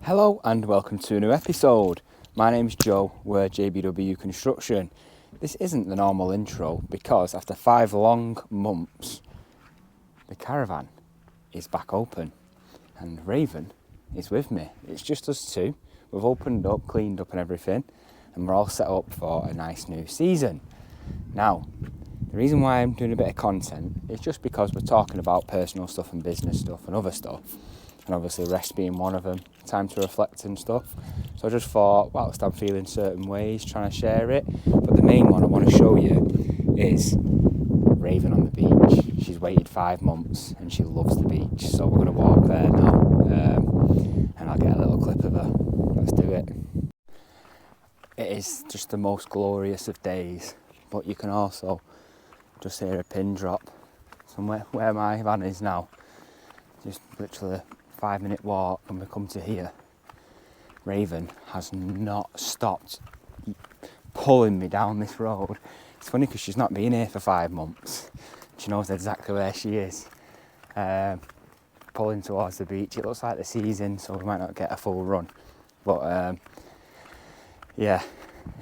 Hello and welcome to a new episode. My name's Joe, we're JBW Construction. This isn't the normal intro because after 5 long months, the caravan is back open and Raven is with me. It's just us two. We've opened up, cleaned up and everything, and we're all set up for a nice new season. Now, the reason why I'm doing a bit of content is just because we're talking about personal stuff and business stuff and other stuff. And obviously rest being one of them, time to reflect and stuff. So I just thought, whilst I'm feeling certain ways, trying to share it. But the main one I want to show you is Raven on the beach. She's waited 5 months and she loves the beach. So we're going to walk there now and I'll get a little clip of her. Let's do it. It is just the most glorious of days, but you can also just hear a pin drop somewhere where my van is now. Just literally 5-minute walk when we come to here. Raven has not stopped pulling me down this road. It's funny because she's not been here for 5 months. She knows exactly where she is. Pulling towards the beach. It looks like the season, so we might not get a full run. But yeah,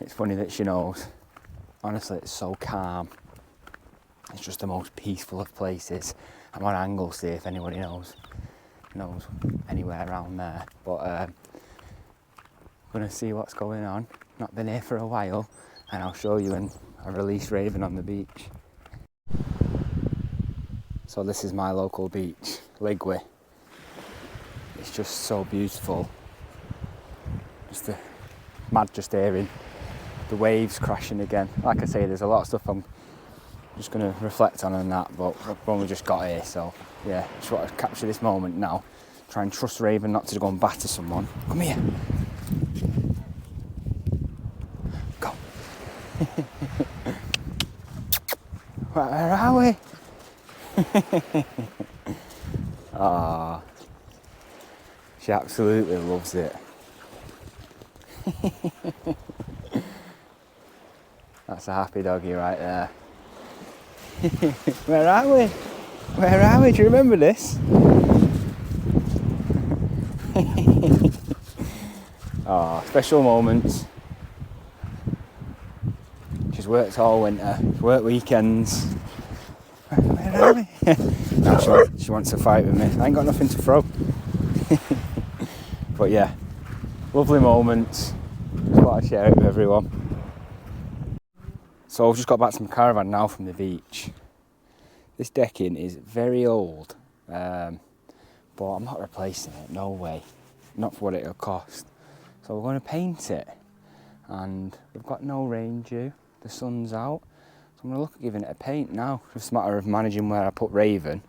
it's funny that she knows. Honestly, it's so calm. It's just the most peaceful of places. I'm on Anglesey if anybody knows anywhere around there, but I'm gonna see what's going on. Not been here for a while, and I'll show you when I release Raven on the beach. So this is my local beach, Ligwe. It's just so beautiful. Just mad just hearing the waves crashing again. Like I say, there's a lot of stuff I'm just going to reflect on and that, but we've only just got here, so yeah, just want to capture this moment now. Try and trust Raven not to go and batter someone. Come here. Go. Where are we? Ah, she absolutely loves it. That's a happy doggy right there. Where are we? Where are we? Do you remember this? Oh, special moments. She's worked all winter, she's worked weekends. Where are we? No, she wants to fight with me. I ain't got nothing to throw. But yeah, lovely moments. Just thought I'd share it with everyone. So I've just got back to my caravan now from the beach. This decking is very old, but I'm not replacing it, no way. Not for what it'll cost. So we're going to paint it, and we've got no rain due, the sun's out, so I'm going to look at giving it a paint now. It's just a matter of managing where I put Raven.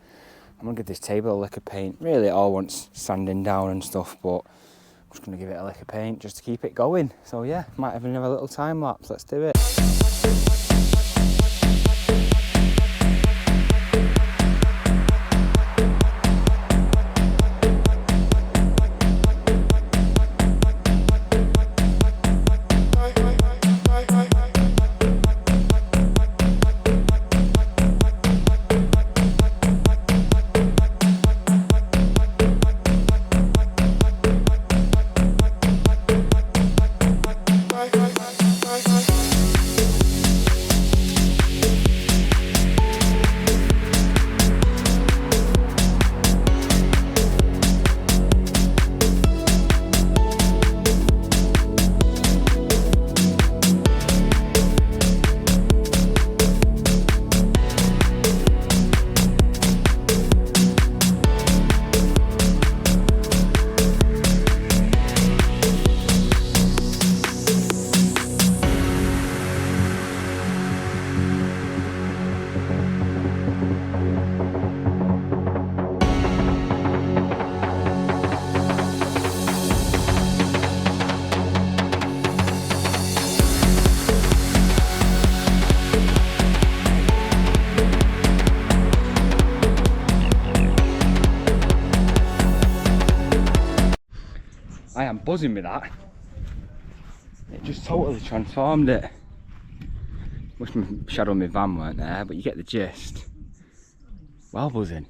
I'm going to give this table a lick of paint. Really it all wants sanding down and stuff, but I'm just going to give it a lick of paint just to keep it going. So yeah, might even have a little time lapse, let's do it. I am buzzing with that. It just totally transformed it. Wish my shadow on my van weren't there, but you get the gist. Well buzzing.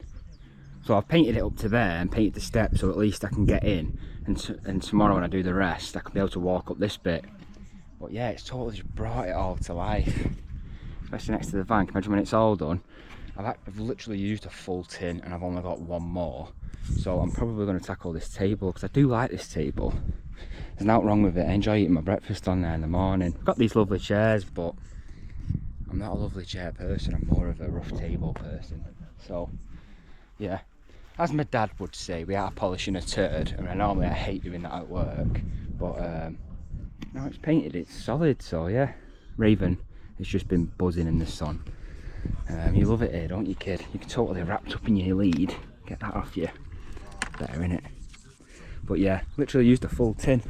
So I've painted it up to there and painted the steps so at least I can get in, and tomorrow when I do the rest, I can be able to walk up this bit. But yeah, it's totally just brought it all to life, especially next to the van. Can you imagine when it's all done? I've literally used a full tin and I've only got one more, so I'm probably going to tackle this table because I do like this table. There's nothing wrong with it. I enjoy eating my breakfast on there in the morning. I've got these lovely chairs, but I'm not a lovely chair person, I'm more of a rough table person. So yeah, as my dad would say, we are polishing a turd. I mean, normally I hate doing that at work, but now it's painted, it's solid. So yeah, Raven has just been buzzing in the sun. You love it here, don't you, kid? You can totally wrapped up in your lead. Get that off you. Better, innit? But yeah, literally used a full tin.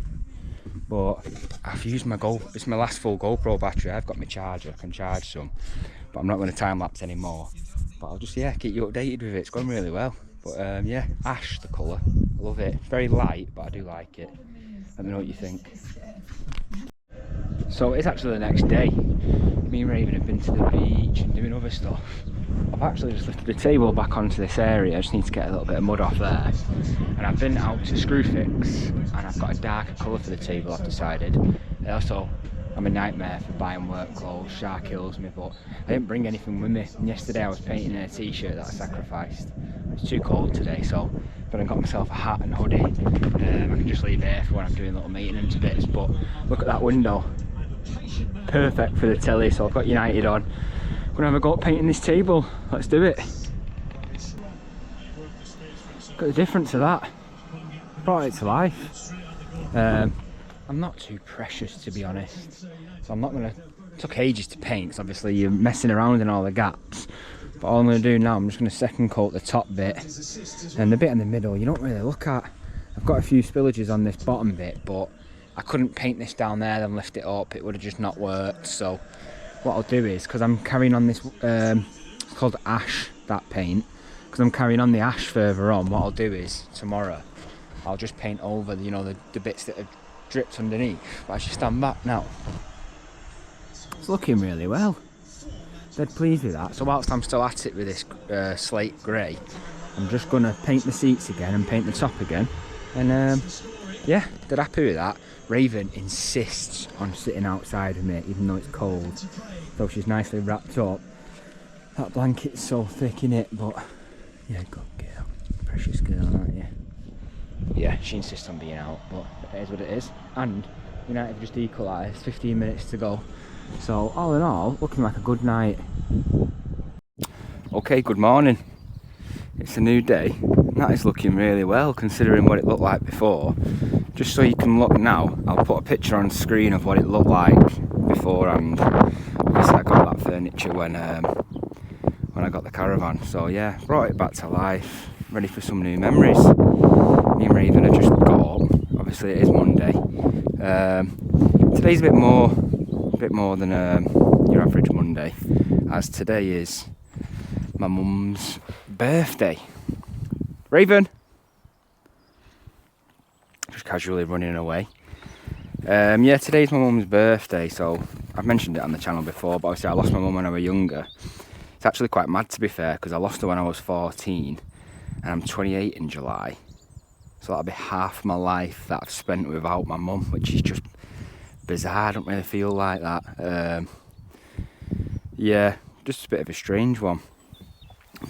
But I've used my it's my last full GoPro battery. I've got my charger, I can charge some, but I'm not going to time lapse anymore. But I'll just keep you updated with it. It's going really well. But yeah, ash, the colour, I love it. It's very light, but I do like it. Let me know what you think. So it's actually the next day. Me and Raven have been to the beach and doing other stuff. I've actually just lifted the table back onto this area. I just need to get a little bit of mud off there. And I've been out to Screwfix and I've got a darker colour for the table, I've decided. Also, I'm a nightmare for buying work clothes. Shark kills me, but I didn't bring anything with me. And yesterday I was painting a t-shirt that I sacrificed. It's too cold today, so but I got myself a hat and hoodie. I can just leave it here for when I'm doing little maintenance bits. But look at that window. Perfect for the telly, so I've got United on. I'm gonna have a go at painting this table. Let's do it. Look at the difference of that. Brought it to life. I'm not too precious, to be honest, so I'm not gonna. It took ages to paint because obviously you're messing around in all the gaps. But all I'm gonna do now, I'm just gonna second coat the top bit and the bit in the middle. You don't really look at. I've got a few spillages on this bottom bit, but I couldn't paint this down there then lift it up. It would have just not worked. So what I'll do is, because I'm carrying on this, it's called ash, that paint. Because I'm carrying on the ash further on, what I'll do is tomorrow I'll just paint over the bits that have dripped underneath. But as you stand back now, it's looking really well. Dead pleased with that. So whilst I'm still at it with this slate grey, I'm just gonna paint the seats again and paint the top again. And yeah, dead happy with that. Raven insists on sitting outside with me even though it's cold, though she's nicely wrapped up. That blanket's so thick, innit? But yeah, good girl, precious girl, aren't you? Yeah, she insists on being out, but it is what it is. And United have just equalised, 15 minutes to go. So all in all, looking like a good night. Okay, good morning. It's a new day. That is looking really well considering what it looked like before. Just so you can look now, I'll put a picture on screen of what it looked like beforehand. Obviously I got that furniture when I got the caravan. So yeah, brought it back to life, ready for some new memories. Me and Raven have just got up. Obviously it is Monday. Today's a bit more than your average Monday, as today is my mum's birthday. Raven! Just casually running away. Yeah, today's my mum's birthday, so I've mentioned it on the channel before, but obviously I lost my mum when I was younger. It's actually quite mad, to be fair, because I lost her when I was 14 and I'm 28 in July. So that'll be half my life that I've spent without my mum, which is just bizarre. I don't really feel like that. Yeah, just a bit of a strange one.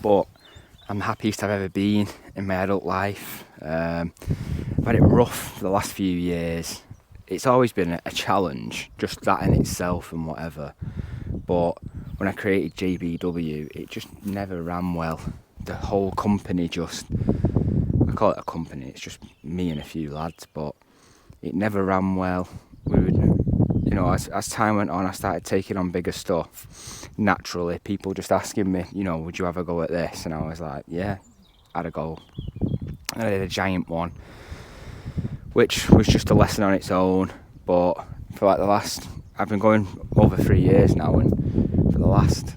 But I'm the happiest I've ever been in my adult life. I've had it rough for the last few years. It's always been a challenge, just that in itself and whatever. But when I created JBW, it just never ran well. The whole company just, I call it a company, it's just me and a few lads, but it never ran well. We would, as time went on, I started taking on bigger stuff. Naturally, people just asking me, would you have a go at this? And I was like, yeah, I had a go. And I did a giant one, which was just a lesson on its own. But for like I've been going over 3 years now, and for the last,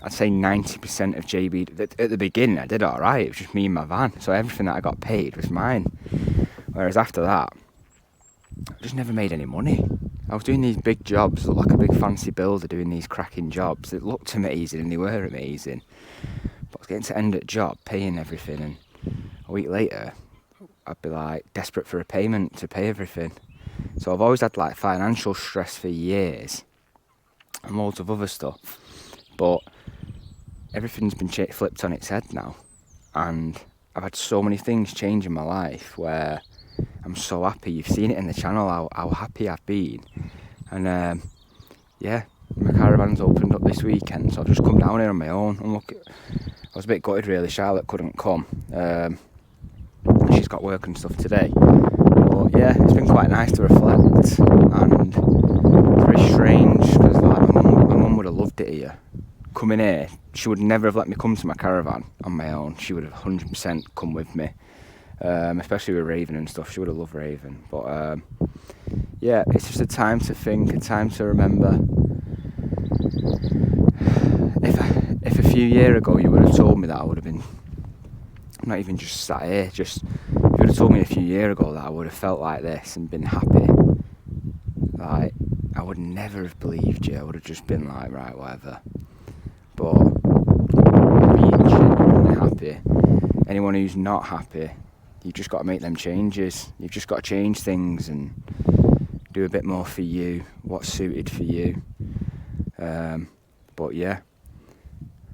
I'd say 90% of JB, at the beginning I did alright, it was just me and my van, so everything that I got paid was mine. Whereas after that, I just never made any money. I was doing these big jobs, looked like a big fancy builder doing these cracking jobs. It looked amazing and they were amazing. But I was getting to end at job, paying everything, and a week later, I'd be like desperate for a payment to pay everything. So I've always had like financial stress for years and loads of other stuff, but everything's been flipped on its head now, and I've had so many things change in my life where I'm so happy. You've seen it in the channel how happy I've been, and yeah, my caravan's opened up this weekend, so I've just come down here on my own. And look, I was a bit gutted really. Charlotte couldn't come. She's got work and stuff today. But yeah, it's been quite nice to reflect, and it's very strange because like my mum would have loved it here. Coming here, she would never have let me come to my caravan on my own. She would have 100% come with me, especially with Raven and stuff. She would have loved Raven. But yeah, it's just a time to think, a time to remember. If a few years ago you would have told me that, I would have been, I'm not even just sat here, just, if you would have told me a few years ago that I would have felt like this and been happy, like, I would never have believed you. I would have just been like, right, whatever. But being genuinely happy, anyone who's not happy, you've just got to make them changes. You've just got to change things and do a bit more for you, what's suited for you. But yeah,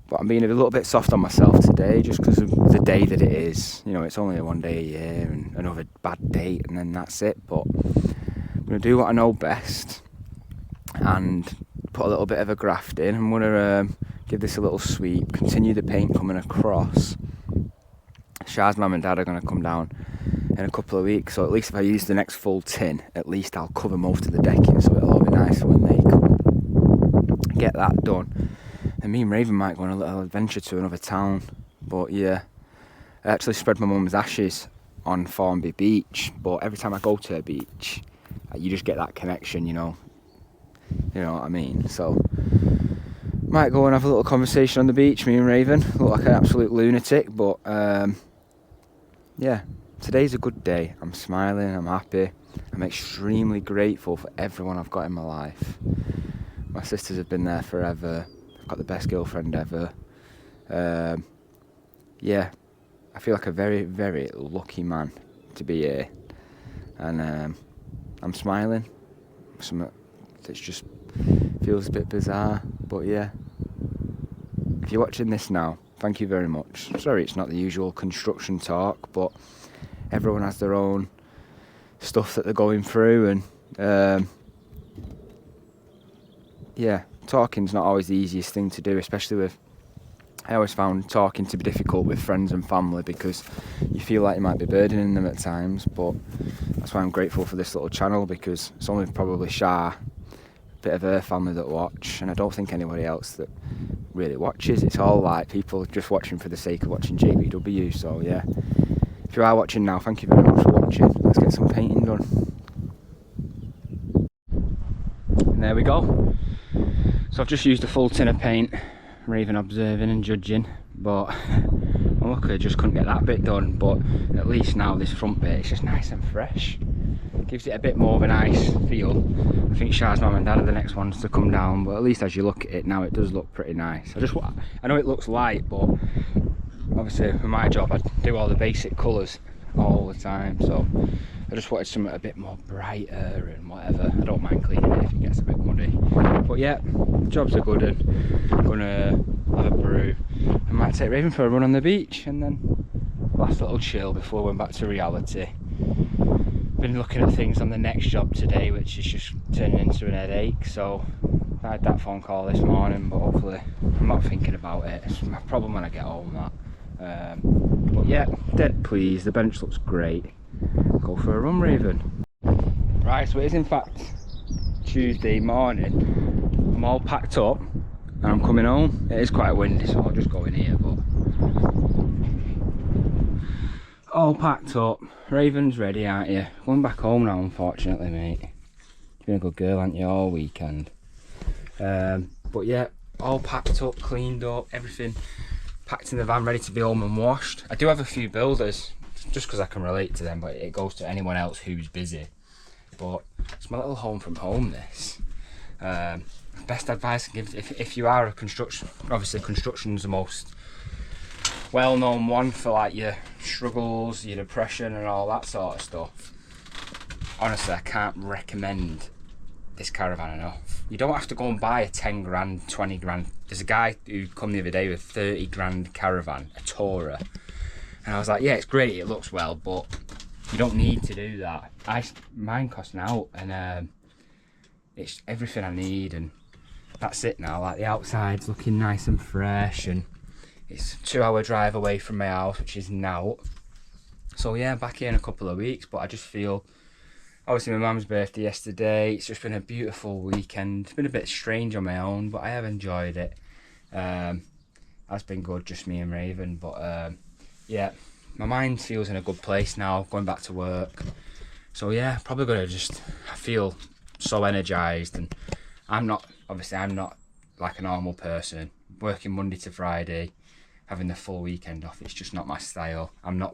but I'm being a little bit soft on myself today just because of the day that it is. You know, it's only one day a year and another bad date and then that's it. But I'm going to do what I know best and put a little bit of a graft in. I'm going to give this a little sweep, continue the paint coming across. Shah's mum and dad are going to come down in a couple of weeks, so at least if I use the next full tin, at least I'll cover most of the decking, so it'll all be nicer when they come. Get that done, and me and Raven might go on a little adventure to another town. But yeah, I actually spread my mum's ashes on Formby Beach, but every time I go to a beach, you just get that connection, you know what I mean. So might go and have a little conversation on the beach, me and Raven. Look like an absolute lunatic, but yeah, today's a good day. I'm smiling, I'm happy, I'm extremely grateful for everyone I've got in my life. My sisters have been there forever. I've got the best girlfriend ever. Yeah, I feel like a very, very lucky man to be here. And I'm smiling. Something that just feels a bit bizarre. But yeah, if you're watching this now, thank you very much. Sorry it's not the usual construction talk, but everyone has their own stuff that they're going through, and yeah, talking's not always the easiest thing to do, especially with, I always found talking to be difficult with friends and family because you feel like you might be burdening them at times. But that's why I'm grateful for this little channel, because it's only probably Shah, a bit of her family that watch, and I don't think anybody else that really watches. It's all like people just watching for the sake of watching JBW. So yeah, if you are watching now, thank you very much for watching. Let's get some painting done. And there we go. So I've just used a full tin of paint, Raven observing and judging, but luckily I just couldn't get that bit done. But at least now this front bit is just nice and fresh. It gives it a bit more of a nice feel. I think Shah's mum and dad are the next ones to come down, but at least as you look at it now, it does look pretty nice. I know it looks light, but obviously for my job I do all the basic colours all the time, so I just wanted something a bit more brighter and whatever. I don't mind cleaning it if it gets a bit muddy. But yeah, the jobs are good, and I'm gonna have a brew. I might take Raven for a run on the beach and then last little chill before we went back to reality. Been looking at things on the next job today, which is just turning into an headache. So I had that phone call this morning, but hopefully I'm not thinking about it. It's my problem when I get home, that. But yeah, dead pleased. The bench looks great. Go for a run, Raven. Right, so it is in fact Tuesday morning. I'm all packed up and I'm coming home. It is quite windy, so I'll just go in here, but all packed up. Raven's ready, aren't you? Going back home now, unfortunately, mate. You've been a good girl, haven't you, all weekend? But yeah, all packed up, cleaned up, everything packed in the van, ready to be home and washed. I do have a few builders, just because I can relate to them, but it goes to anyone else who's busy. But it's my little home from home, this. Best advice I can give, if you are a construction, obviously construction's the most well-known one for like your struggles, your depression and all that sort of stuff. Honestly, I can't recommend this caravan enough. You don't have to go and buy a 10 grand, 20 grand. There's a guy who come the other day with a 30 grand caravan, a Tourer. And I was like, yeah, it's great, it looks well, but you don't need to do that. Mine cost out, and it's everything I need, and that's it now. Like, the outside's looking nice and fresh, and it's a 2-hour drive away from my house, which is now. So yeah, back here in a couple of weeks, but I just feel, obviously my mum's birthday yesterday, it's just been a beautiful weekend. It's been a bit strange on my own, but I have enjoyed it. That's been good, just me and Raven, but yeah, my mind feels in a good place now, going back to work. So yeah, probably gonna I feel so energized, and I'm not like a normal person, working Monday to Friday, having the full weekend off. It's just not my style. I'm not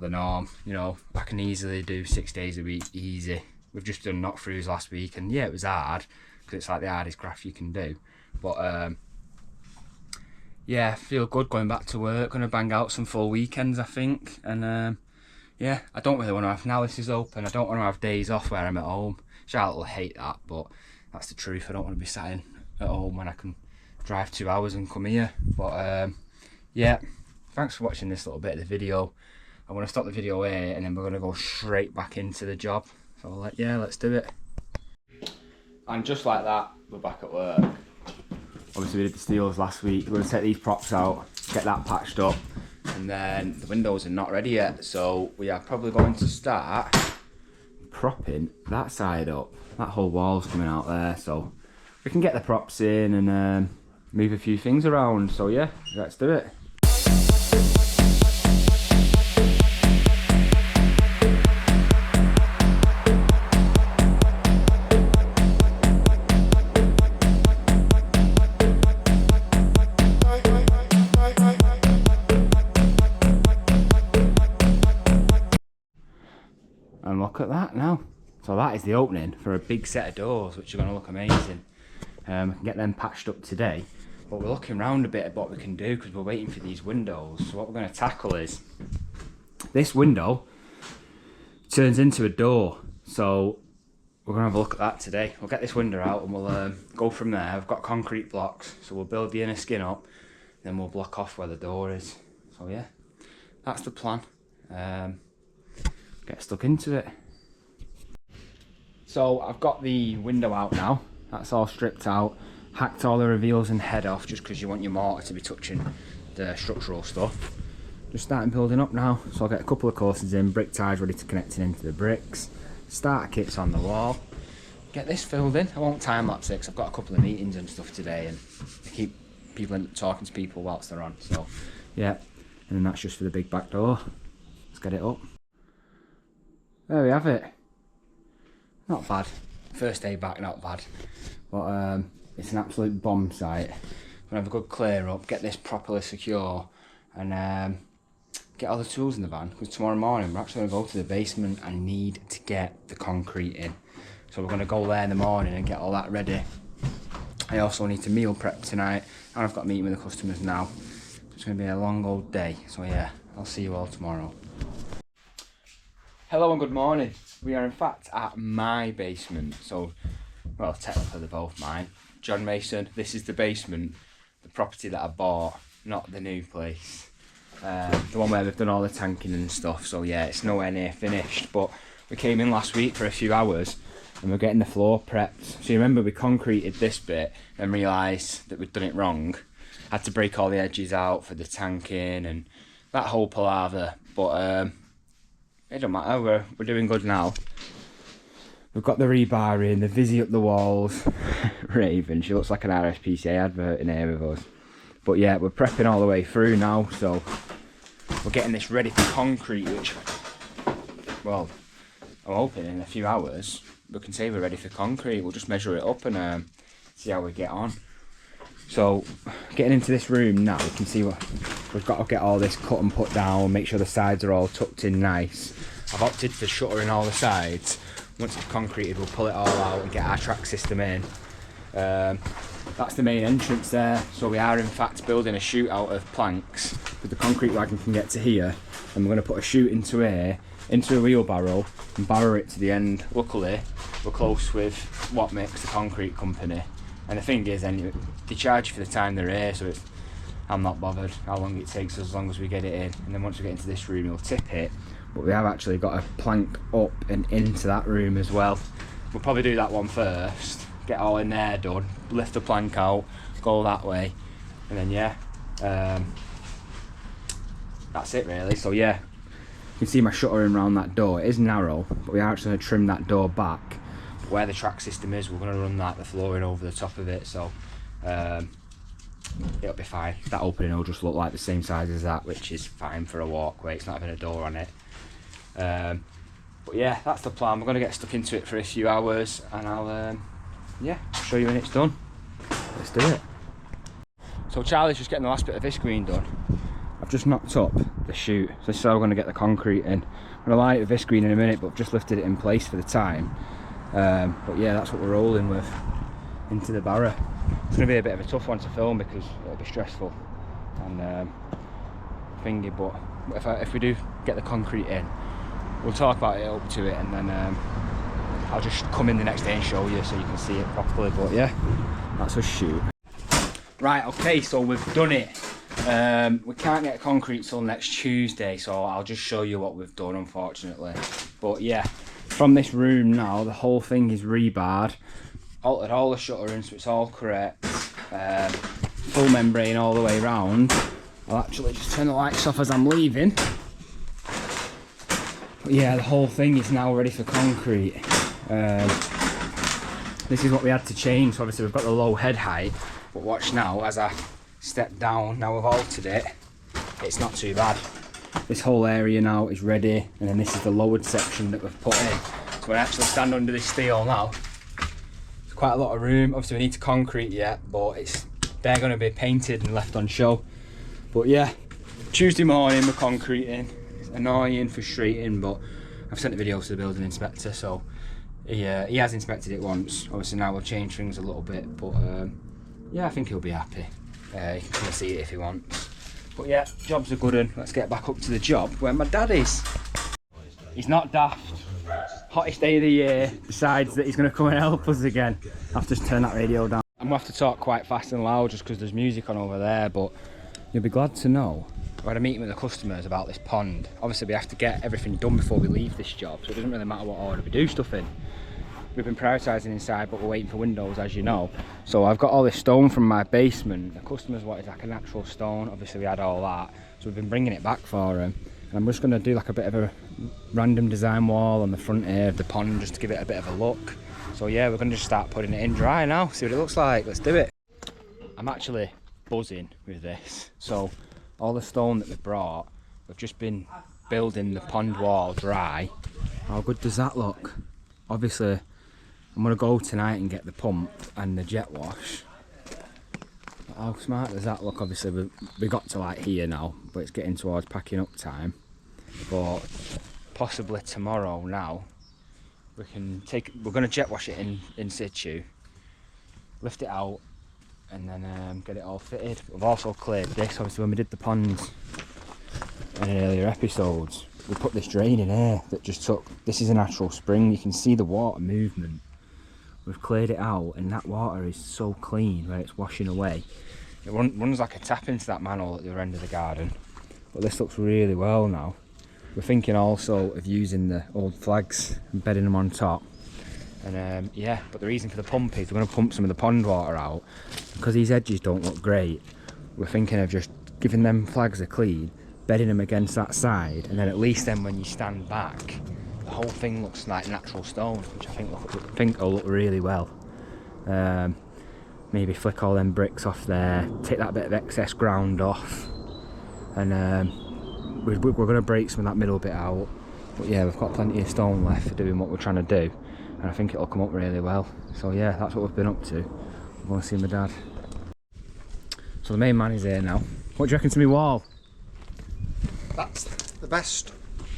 the norm, you know. I can easily do 6 days a week, easy. We've just done knock-throughs last week, and yeah, it was hard, because it's like the hardest graft you can do. But yeah, feel good going back to work. Gonna bang out some full weekends, I think. And yeah, I don't really want to have, now this is open, I don't want to have days off where I'm at home. Charlotte will hate that, but that's the truth. I don't want to be sat in at home when I can drive 2 hours and come here. But yeah, thanks for watching this little bit of the video. I want to stop the video here, and then we're going to go straight back into the job. So yeah, let's do it. And just like that, we're back at work. Obviously we did the steels last week. We're going to take these props out, get that patched up, and then the windows are not ready yet, so we are probably going to start propping that side up. That whole wall's coming out there, so we can get the props in and move a few things around. So yeah, let's do it. And look at that now. So that is the opening for a big set of doors, which are going to look amazing. We can get them patched up today, but we're looking around a bit at what we can do, because we're waiting for these windows. So what we're going to tackle is, this window turns into a door, so we're going to have a look at that today. We'll get this window out and we'll go from there. I've got concrete blocks, so we'll build the inner skin up, then we'll block off where the door is. So yeah, that's the plan. Get stuck into it. So I've got the window out now. That's all stripped out. Hacked all the reveals and head off, just because you want your mortar to be touching the structural stuff. Just starting building up now. So I'll get a couple of courses in, brick ties ready to connect it into the bricks. Starter kits on the wall. Get this filled in. I won't time lapse it, 'cause I've got a couple of meetings and stuff today, and I keep talking to people whilst they're on. So yeah, and then that's just for the big back door. Let's get it up. There we have it. Not bad. First day back, not bad. But it's an absolute bomb site. Gonna have a good clear up, get this properly secure, and get all the tools in the van, because tomorrow morning we're actually gonna go to the basement and need to get the concrete in. So we're gonna go there in the morning and get all that ready. I also need to meal prep tonight, and I've got a meeting with the customers now. It's gonna be a long old day. So yeah, I'll see you all tomorrow. Hello and good morning. We are in fact at my basement. So, well, technically they're both mine. John Mason, this is the basement, the property that I bought, not the new place. The one where they've done all the tanking and stuff. So yeah, it's nowhere near finished, but we came in last week for a few hours and we're getting the floor prepped. So you remember we concreted this bit and realised that we'd done it wrong. Had to break all the edges out for the tanking and that whole palaver, but it don't matter, we're doing good now. We've got the rebar in, the Visi up the walls. Raven, she looks like an RSPCA advert in here with us. But yeah, we're prepping all the way through now, so we're getting this ready for concrete, which, well, I'm hoping in a few hours we can say we're ready for concrete. We'll just measure it up and see how we get on. So getting into this room now, we can see what we've got to get all this cut and put down, make sure the sides are all tucked in nice. I've opted for shuttering all the sides. Once it's concreted, we'll pull it all out and get our track system in. That's the main entrance there. So we are in fact building a chute out of planks, but the concrete wagon can get to here, and we're going to put a chute into here, into a wheelbarrow, and barrow it to the end. Luckily, we're close with What Mix, the concrete company, and the thing is, anyway, they charge you for the time they're here, so I'm not bothered how long it takes, as long as we get it in. And then once we get into this room, we'll tip it. But we have actually got a plank up and into that room as well. We'll probably do that one first, get all in there done, lift the plank out, go that way, and then yeah, that's it really. So yeah, you can see my shuttering around that door. It is narrow, but we are actually going to trim that door back. But where the track system is, we're going to run the flooring over the top of it, so it'll be fine. That opening will just look like the same size as that, which is fine for a walkway. It's not having a door on it. But yeah, that's the plan. We're going to get stuck into it for a few hours, and I'll yeah, show you when it's done. Let's do it. So Charlie's just getting the last bit of this screen done. I've just knocked up the chute, so this is how we're going to get the concrete in. I'm going to line it with this screen in a minute, but I've just lifted it in place for the time. But yeah, that's what we're rolling with into the barrow. It's going to be a bit of a tough one to film because it'll be stressful and thingy, but if we do get the concrete in, we'll talk about it up to it, and then I'll just come in the next day and show you so you can see it properly. But yeah, that's a shoot. Right, okay, so we've done it. We can't get concrete till next Tuesday, so I'll just show you what we've done, unfortunately. But yeah, from this room now, the whole thing is rebarred. Altered all the shuttering so it's all correct. Full membrane all the way around. I'll actually just turn the lights off as I'm leaving. But yeah, the whole thing is now ready for concrete. This is what we had to change. So obviously we've got the low head height, but watch now as I step down. Now we've altered it, it's not too bad. This whole area now is ready, and then this is the lowered section that we've put in. So when I actually stand under this steel now, there's quite a lot of room. Obviously we need to concrete yet, but they're going to be painted and left on show. But yeah, Tuesday morning we're concreting. It's annoying, frustrating, but I've sent the videos to the building inspector, so he has inspected it once. Obviously now we'll change things a little bit, but yeah, I think he'll be happy. He can come and see it if he wants. But yeah, job's a good one. Let's get back up to the job where my dad is. He's not daft. Hottest day of the year, decides that he's going to come and help us again. I've just turned that radio down. I'm going to have to talk quite fast and loud just because there's music on over there, but you'll be glad to know I had a meeting with the customers about this pond. Obviously we have to get everything done before we leave this job, so it doesn't really matter what order we do stuff in. We've been prioritising inside, but we're waiting for windows, as you know. So I've got all this stone from my basement. The customers wanted like a natural stone. Obviously we had all that, so we've been bringing it back for them. And I'm just going to do like a bit of a random design wall on the front here of the pond, just to give it a bit of a look. So yeah, we're going to just start putting it in dry now, see what it looks like. Let's do it. I'm actually buzzing with this. So all the stone that we brought, we've just been building the pond wall dry. How good does that look? Obviously I'm going to go tonight and get the pump and the jet wash. How smart does that look? Obviously we got to like here now, but it's getting towards packing up time. But possibly tomorrow now, we're going to jet wash it in situ, lift it out, and then get it all fitted. We've also cleared this. Obviously when we did the ponds in earlier episodes, we put this drain in here that just took, this is a natural spring, you can see the water movement. We've cleared it out, and that water is so clean where it's washing away. It runs like a tap into that manhole at the other end of the garden. But this looks really well now. We're thinking also of using the old flags and bedding them on top. And yeah, but the reason for the pump is we're going to pump some of the pond water out. Because these edges don't look great, we're thinking of just giving them flags a clean, bedding them against that side, and then at least then when you stand back, the whole thing looks like natural stone, which I think will look really well. Maybe flick all them bricks off there, take that bit of excess ground off, and we're going to break some of that middle bit out. But yeah, we've got plenty of stone left for doing what we're trying to do, and I think it'll come up really well. So yeah, that's what we've been up to. I'm going to see my dad. So the main man is here now. What do you reckon to me wall? That's the best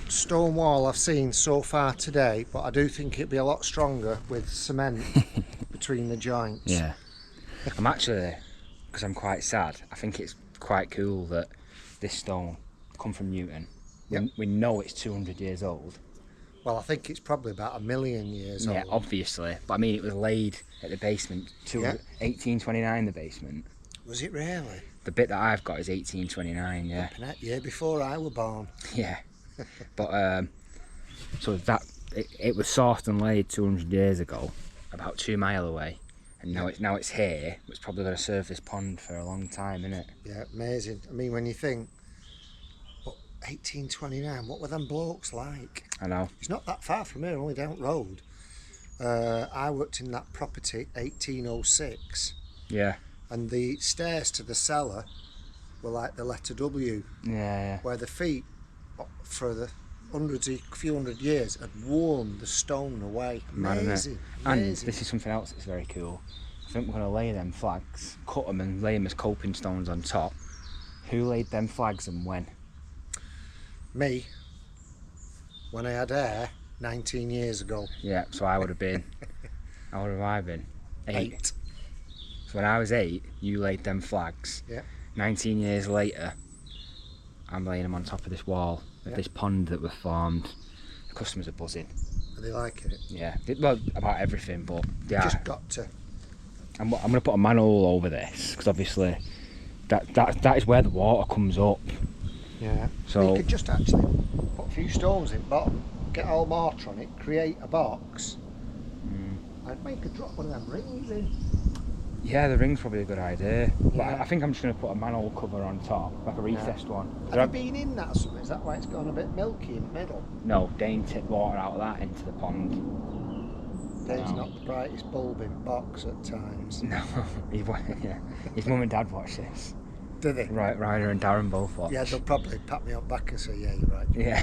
stone wall I've seen so far today, but I do think it'd be a lot stronger with cement between the joints. Yeah. I'm actually, because I'm quite sad, I think it's quite cool that this stone come from Newton. Yep. We know it's 200 years old. Well, I think it's probably about 1,000,000 years old. Yeah, obviously. But I mean, it was laid at the basement, Yeah. 1829, the basement. Was it really? The bit that I've got is 1829, yeah. Year before I was born. Yeah. But, so it was sourced and laid 200 years ago, about 2 miles away. And now it's here. It's probably going to serve this pond for a long time, isn't it? Yeah, amazing. I mean, when you think, 1829, what were them blokes like? I know. It's not that far from here, only down the road. I worked in that property 1806. Yeah. And the stairs to the cellar were like the letter W. Yeah. Where the feet, for the few hundred years, had worn the stone away. Amazing. And this is something else that's very cool. I think we're going to lay them flags, cut them and lay them as coping stones on top. Who laid them flags and when? Me, when I had hair 19 years ago. Yeah, so I would have been, how old have I been? 8. So when I was 8, you laid them flags. Yeah. 19 years later, I'm laying them on top of this wall of this pond that was formed. The customers are buzzing. They like it. Yeah, well, about everything, but yeah. Just got to. I'm going to put a manhole over this because obviously that is where the water comes up. Yeah. So you could just actually put a few stones in bottom, get all mortar on it, create a box, and make a drop one of them rings in. Yeah, the ring's probably a good idea. But Yeah. I think I'm just going to put a manhole cover on top, like a recessed one. Have you been in that or something? Is that why it's gone a bit milky in the middle? No, Dane tipped water out of that into the pond. Dave's not the brightest bulb in box at times. No, his mum and dad watch this. Do they? Right, Ryder and Darren both watch. Yeah, they'll probably pat me on the back and say, yeah, you're right. Yeah.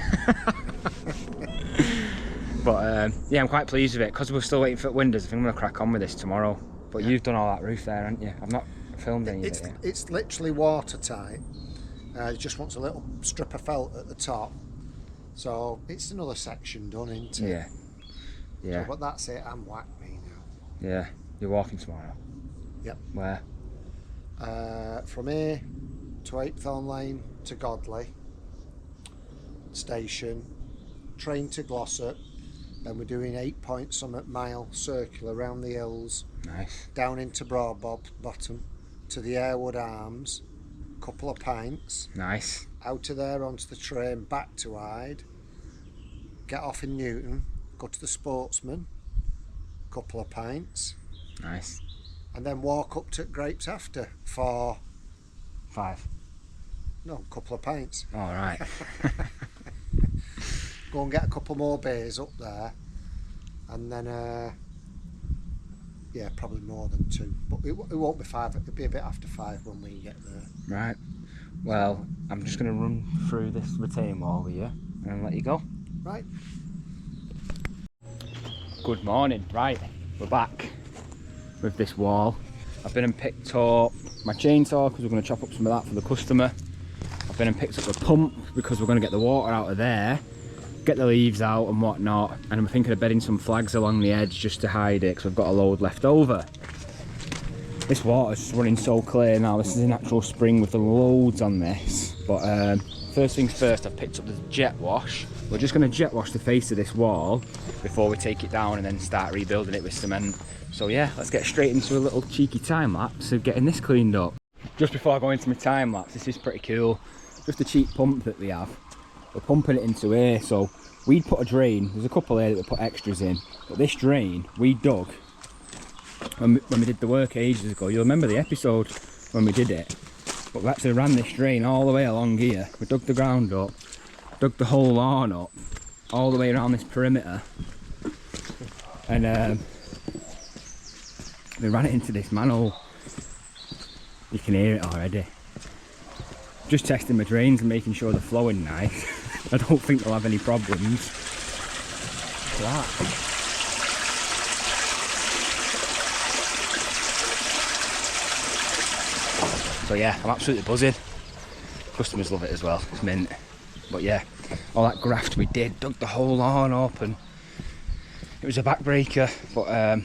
But yeah, I'm quite pleased with it because we're still waiting for windows. I think I'm going to crack on with this tomorrow. But you've done all that roof there, haven't you? I've not filmed any of it yet. It's literally watertight. It just wants a little strip of felt at the top. So it's another section done, isn't it? Yeah. Yeah. So, but that's it, I'm whacked me now. Yeah. You're walking tomorrow? Yep. Where? From here to Apethorne Lane to Godley Station, train to Glossop, then we're doing 8 something mile circular around the hills. Nice. Down into Broadbottom to the Airwood Arms, couple of pints. Nice. Out of there onto the train back to Hyde, get off in Newton, go to the Sportsman, couple of pints. Nice. And then walk up to Grapes after for 5. no, couple of pints. All right. Go and get a couple more beers up there, and then yeah, probably more than 2, but it won't be 5. It'll be a bit after 5 when we get there. Right. Well, I'm just going to run through this retaining wall with you and let you go. Right. Good morning. Right, we're back with this wall. I've been and picked up my chainsaw because we're going to chop up some of that for the customer. I've been and picked up the pump because we're going to get the water out of there, get the leaves out and whatnot, and I'm thinking of bedding some flags along the edge just to hide it because we've got a load left over. This water's running so clear now. This is an actual spring with the loads on this. But first things first, I've picked up the jet wash. We're just going to jet wash the face of this wall before we take it down and then start rebuilding it with cement. So yeah, let's get straight into a little cheeky time lapse of getting this cleaned up. Just before I go into my time lapse, this is pretty cool. Just a cheap pump that we have. We're pumping it into here, so we'd put a drain. There's a couple here that we put extras in, but this drain we dug when we did the work ages ago. You'll remember the episode when we did it. But we actually ran this drain all the way along here. We dug the ground up, dug the whole lawn up, all the way around this perimeter, and we ran it into this manhole. You can hear it already. Just testing my drains and making sure they're flowing nice. I don't think they'll have any problems. That. So yeah, I'm absolutely buzzing. Customers love it as well, it's mint. But yeah, all that graft we did, dug the whole lawn up, and it was a backbreaker, but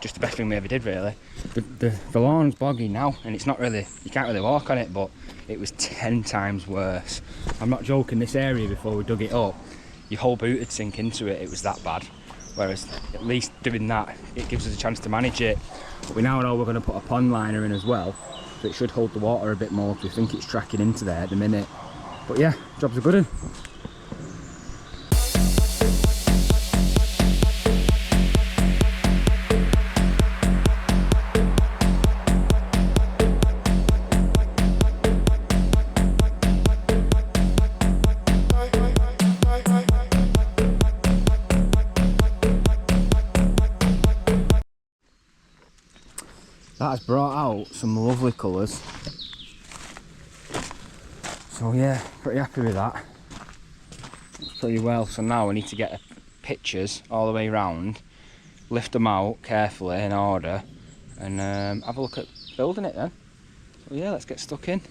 just the best thing we ever did really. The lawn's boggy now, and it's not really, you can't really walk on it, but it was 10 times worse. I'm not joking, this area before we dug it up, your whole boot would sink into it, it was that bad. Whereas at least doing that, it gives us a chance to manage it. But we now know we're going to put a pond liner in as well, so it should hold the water a bit more, because we think it's tracking into there at the minute. But yeah, job's a good one. That has brought out some lovely colours. So yeah, pretty happy with that. It's pretty well. So now we need to get pictures all the way around, lift them out carefully in order, and have a look at building it then. So yeah, let's get stuck in.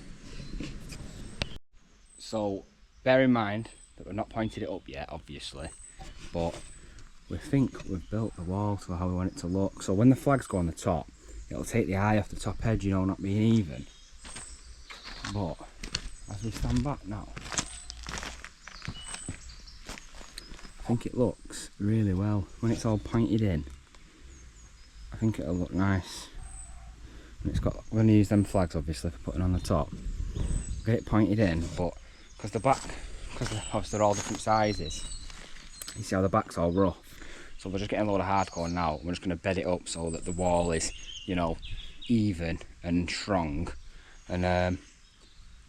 So bear in mind that we've not pointed it up yet, obviously, but we think we've built the wall to how we want it to look. So when the flags go on the top, it'll take the eye off the top edge, you know, not being even. But as we stand back now, I think it looks really well. When it's all pointed in, I think it'll look nice. And it's got, we're going to use them flags obviously for putting on the top. Get it pointed in, but because the back, because obviously they're all different sizes, you see how the back's all rough. So we're just getting a load of hardcore now. We're just going to bed it up so that the wall is, you know, even and strong. And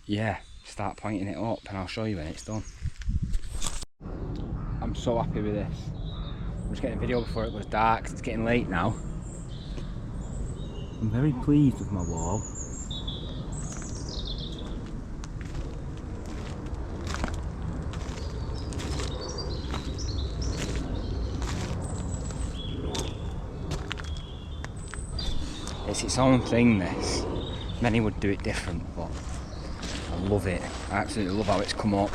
yeah, start pointing it up, and I'll show you when it's done. I'm so happy with this. I'm just getting a video before it goes dark, 'cause it's getting late now. I'm very pleased with my wall. It's its own thing, this. Many would do it different, but I love it. I absolutely love how it's come up.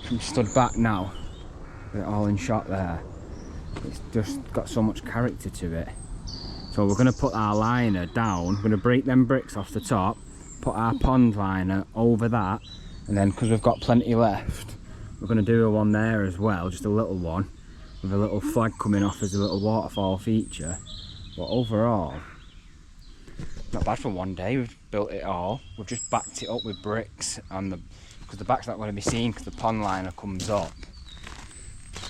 I'm stood back now, with it all in shot there. It's just got so much character to it. So we're going to put our liner down, we're going to break them bricks off the top, put our pond liner over that, and then because we've got plenty left, we're going to do a one there as well, just a little one, with a little flag coming off as a little waterfall feature. But overall, not bad for one day. We've built it all. We've just backed it up with bricks, and because the back's not going to be seen because the pond liner comes up.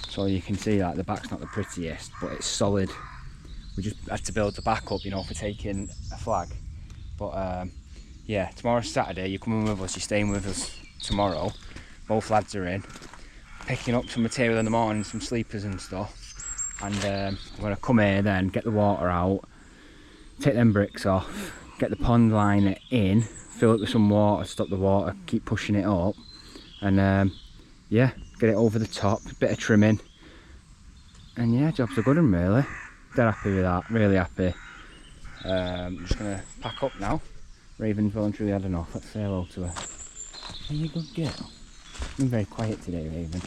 So you can see that the back's not the prettiest, but it's solid. We just had to build the back up, you know, for taking a flag. But yeah, tomorrow's Saturday. You're coming with us. You're staying with us tomorrow. Both lads are in, picking up some material in the morning, some sleepers and stuff. And we're going to come here then, get the water out, take them bricks off, get the pond liner in, fill it with some water, stop the water, keep pushing it up, and yeah, get it over the top, bit of trimming, and yeah, job's a good one really. Dead happy with that, really happy. I'm just going to pack up now. Raven's well and truly had enough. Let's say hello to her. Are you a good girl? You've been very quiet today, Raven.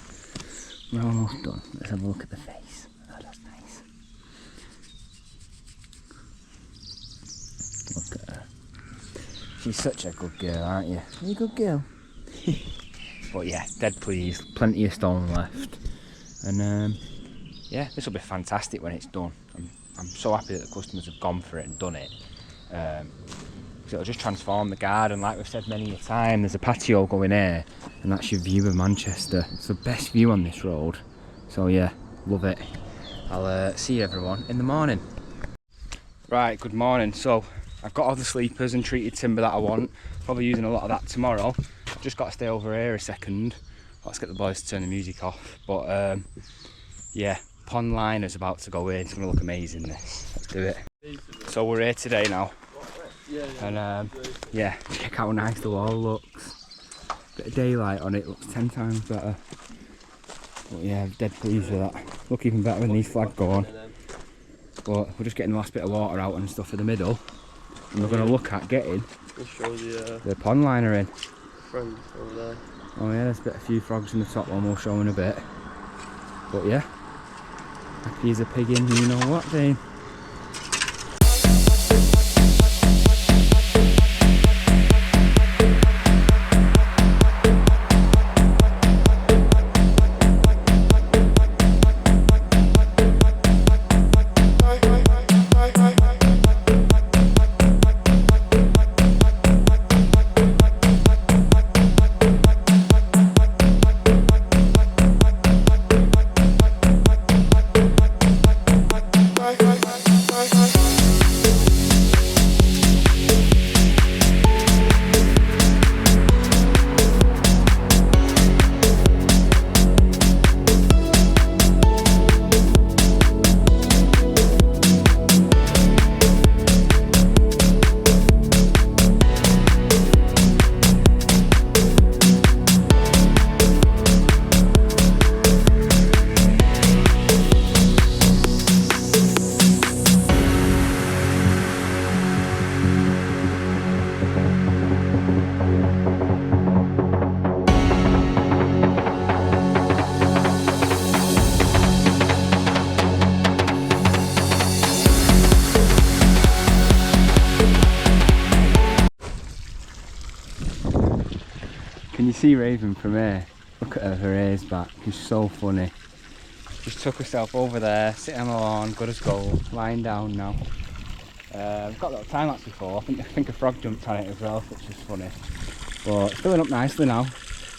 We're almost done. Let's have a look at the face. Oh, that's nice. Look at her. She's such a good girl, aren't you? Are you a good girl? But yeah, dead pleased. Plenty of stone left. And yeah, this will be fantastic when it's done. I'm so happy that the customers have gone for it and done it. Because it'll just transform the garden. Like we've said many a time, there's a patio going here, and that's your view of Manchester. It's the best view on this road. So yeah, love it. I'll see everyone in the morning. Right, good morning. So I've got all the sleepers and treated timber that I want. Probably using a lot of that tomorrow. I've just got to stay over here a second. Let's get the boys to turn the music off. But yeah, pond liner's about to go in. It's going to look amazing, this. Let's do it. So we're here today now. And yeah, check out how nice the wall looks. Bit of daylight on it, looks 10 times better. But yeah, I'm dead pleased with that. Look even better when these flags go on. But we're just getting the last bit of water out and stuff in the middle. And we're going to look at getting the pond liner in. Friend over there. Oh yeah, there's a few frogs in the top one we'll show in a bit. But yeah, happy as a pig in you know what, Dean. Can you see Raven from here? Look at her ears back, she's so funny. Just took herself over there, sitting on the lawn, good as gold, lying down now. I've got a little time lapse before, I think a frog jumped on it as well, which was funny. But it's filling up nicely now,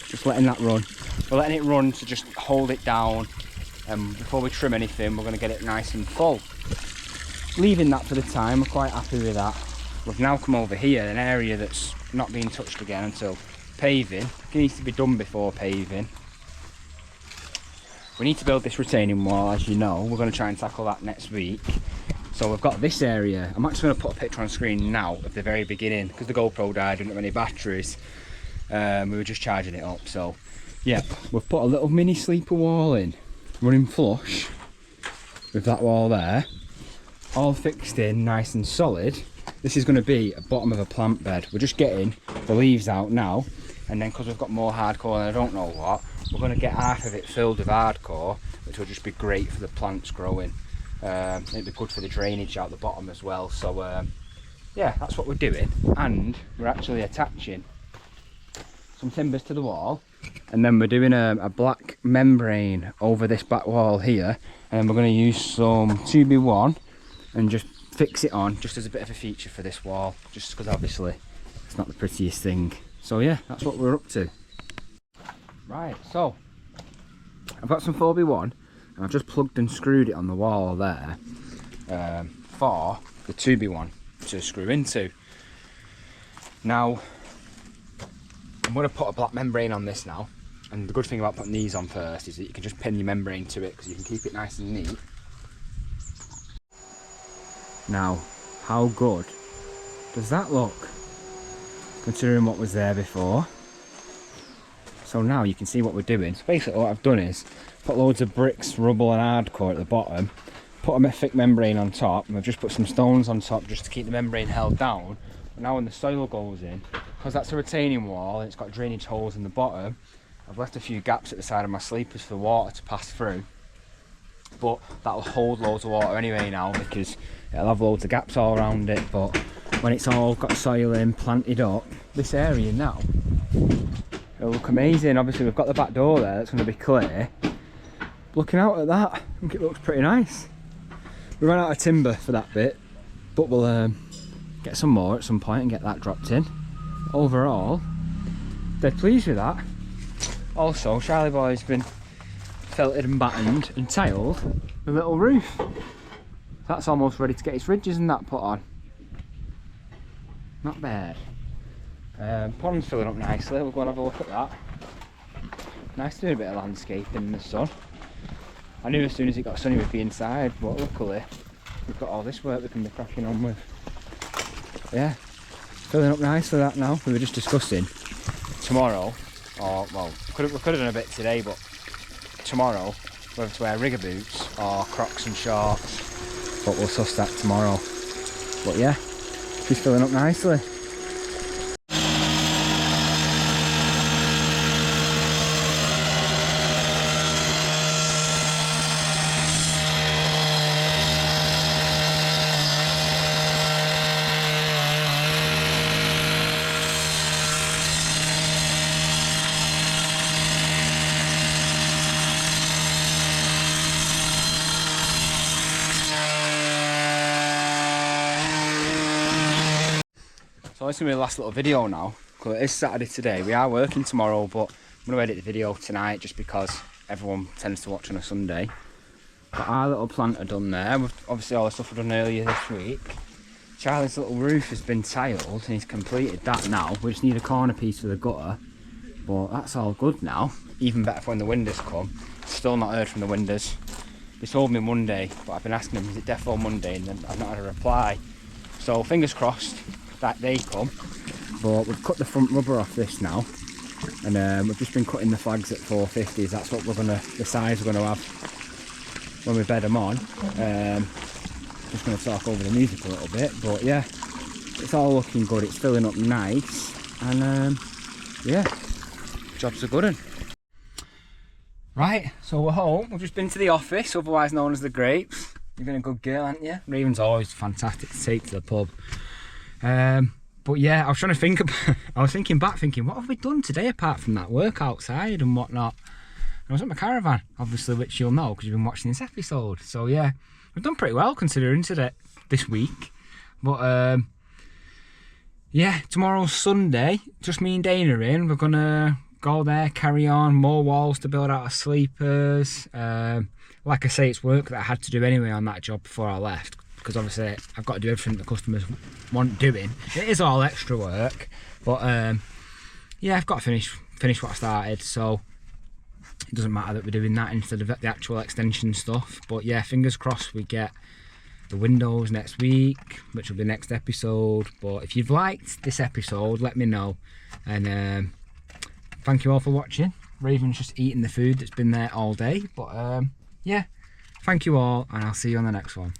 just letting that run. We're letting it run to just hold it down, and before we trim anything we're going to get it nice and full. Leaving that for the time, we're quite happy with that. We've now come over here, an area that's not being touched again until paving. It needs to be done before paving. We need to build this retaining wall, as you know. We're going to try and tackle that next week. So we've got this area. I'm actually going to put a picture on screen now of the very beginning, because the GoPro died, didn't have any batteries. We were just charging it up. So yeah, we've put a little mini sleeper wall in, running flush with that wall there, all fixed in nice and solid. This is going to be a bottom of a plant bed. We're just getting the leaves out now, and then because we've got more hardcore and I don't know what, we're going to get half of it filled with hardcore, which will just be great for the plants growing. It'd be good for the drainage out the bottom as well. So yeah, that's what we're doing, and we're actually attaching some timbers to the wall, and then we're doing a black membrane over this back wall here, and we're going to use some 2B1 and just fix it on just as a bit of a feature for this wall, just because obviously it's not the prettiest thing. So yeah, that's what we're up to. Right, so I've got some 4B1 and I've just plugged and screwed it on the wall there for the 2B1 to screw into. Now I'm going to put a black membrane on this now, and the good thing about putting these on first is that you can just pin your membrane to it because you can keep it nice and neat. Now, how good does that look, considering what was there before? So now you can see what we're doing. So basically what I've done is put loads of bricks, rubble and hardcore at the bottom, put a thick membrane on top, and I've just put some stones on top just to keep the membrane held down. But now when the soil goes in, because that's a retaining wall and it's got drainage holes in the bottom, I've left a few gaps at the side of my sleepers for the water to pass through. But that'll hold loads of water anyway now, because it'll have loads of gaps all around it. But when it's all got soil in, planted up, this area now, it'll look amazing. Obviously we've got the back door there that's going to be clear. Looking out at that, I think it looks pretty nice. We ran out of timber for that bit, but we'll get some more at some point and get that dropped in. Overall, they're pleased with that. Also, Charlie Boy's been felted and battened and tiled the little roof. That's almost ready to get its ridges and that put on. Not bad. Pond's filling up nicely, we'll go and have a look at that. Nice doing a bit of landscaping in the sun. I knew as soon as it got sunny we'd be inside, but luckily we've got all this work we can be cracking on with. Yeah, filling up nicely that now. We were just discussing tomorrow, or well, we could have done a bit today, but tomorrow whether to wear rigger boots or Crocs and shorts, but we'll suss that tomorrow. But yeah, she's filling up nicely. So this is going to be the last little video now, because it is Saturday today. We are working tomorrow, but I'm going to edit the video tonight just because everyone tends to watch on a Sunday. But our little plant are done there. Obviously all the stuff we've done earlier this week. Charlie's little roof has been tiled and he's completed that now. We just need a corner piece for the gutter, but that's all good now. Even better for when the windows come. Still not heard from the windows. They told me Monday, but I've been asking them, is it defo Monday, and then I've not had a reply. So fingers crossed that they come. But we've cut the front rubber off this now, and we've just been cutting the flags at 450s. That's what the size we're gonna have when we bed them on. Just gonna talk over the music a little bit, but yeah, it's all looking good, it's filling up nice, and yeah, job's a good one. Right, so we're home. We've just been to the office, otherwise known as the Grapes. You've been a good girl, haven't you? Raven's always fantastic to take to the pub. But yeah, I was trying to think I was thinking back, what have we done today apart from that work outside and whatnot? I was at my caravan, obviously, which you'll know because you've been watching this episode. So yeah, we've done pretty well considering today, this week. But yeah, tomorrow's Sunday, just me and Dana in. We're gonna go there, carry on, more walls to build out of sleepers. Like I say, it's work that I had to do anyway on that job before I left, because obviously I've got to do everything the customers want doing. It is all extra work, but yeah, I've got to finish what I started, so it doesn't matter that we're doing that instead of the actual extension stuff. But yeah, fingers crossed we get the windows next week, which will be next episode. But if you've liked this episode, let me know, and thank you all for watching. Raven's just eating the food that's been there all day, but yeah, thank you all, and I'll see you on the next one.